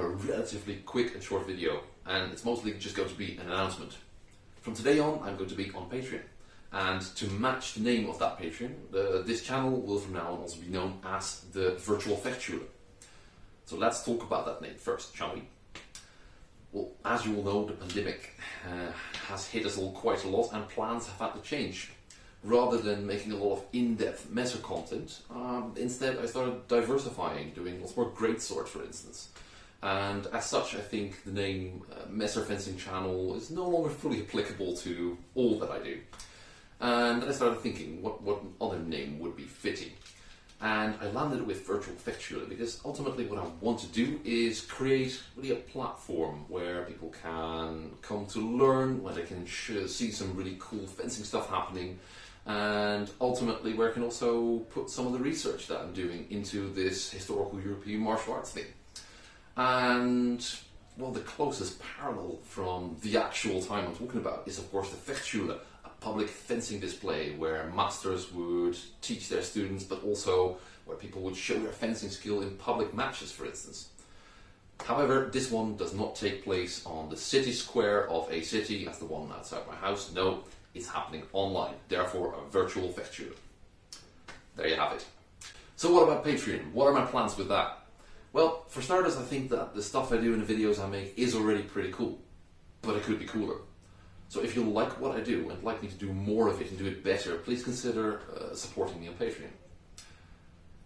a relatively quick and short video, and it's mostly just going to be an announcement. From today on, I'm going to be on Patreon, and to match the name of that Patreon, this channel will from now on also be known as the Virtual Vechtschule. So let's talk about that name first, shall we? Well, as you all know, the pandemic has hit us all quite a lot, and plans have had to change. Rather than making a lot of in-depth messer content, instead I started diversifying, doing lots more greatsword, for instance. And as such, I think the name Messer Fencing Channel is no longer fully applicable to all that I do. And then I started thinking what other name would be fitting. And I landed with Virtual Vechtschule because ultimately what I want to do is create really a platform where people can come to learn, where they can see some really cool fencing stuff happening, and ultimately where I can also put some of the research that I'm doing into this historical European martial arts thing. And, well, the closest parallel from the actual time I'm talking about is, of course, the Vechtschule, a public fencing display where masters would teach their students, but also where people would show their fencing skill in public matches, for instance. However, this one does not take place on the city square of a city as the one outside my house. No, it's happening online, therefore a Virtual Vechtschule. There you have it. So what about Patreon? What are my plans with that? Well, for starters, I think that the stuff I do in the videos I make is already pretty cool, but it could be cooler. So if you like what I do and like me to do more of it and do it better, please consider supporting me on Patreon.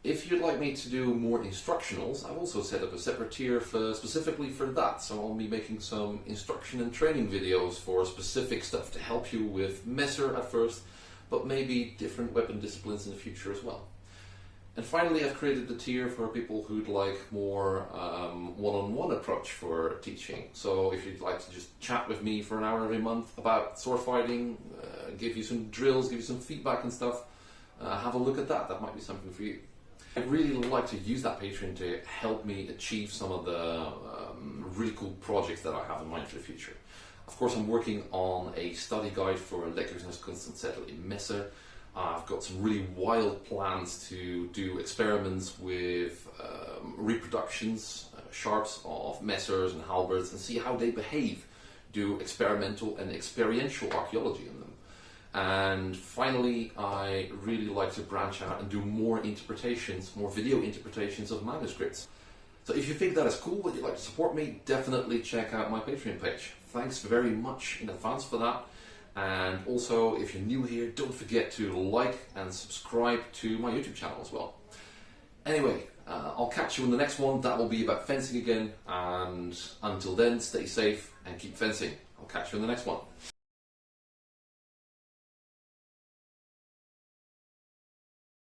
If you'd like me to do more instructionals, I've also set up a separate tier specifically for that. So I'll be making some instruction and training videos for specific stuff to help you with messer at first, but maybe different weapon disciplines in the future as well. And finally, I've created a tier for people who'd like more one-on-one approach for teaching. So if you'd like to just chat with me for an hour every month about sword fighting, give you some drills, give you some feedback and stuff, have a look at that. That might be something for you. I'd really like to use that Patreon to help me achieve some of the really cool projects that I have in mind for the future. Of course, I'm working on a study guide for Lekkerungskunstzettel in Messer. I've got some really wild plans to do experiments with reproductions, sharps of messers and halberds, and see how they behave, do experimental and experiential archaeology in them. And finally, I really like to branch out and do more interpretations, more video interpretations of manuscripts. So if you think that is cool and you'd like to support me, definitely check out my Patreon page. Thanks very much in advance for that. And also, if you're new here, don't forget to like and subscribe to my YouTube channel as well. Anyway, I'll catch you in the next one. That will be about fencing again. And until then, stay safe and keep fencing. I'll catch you in the next one.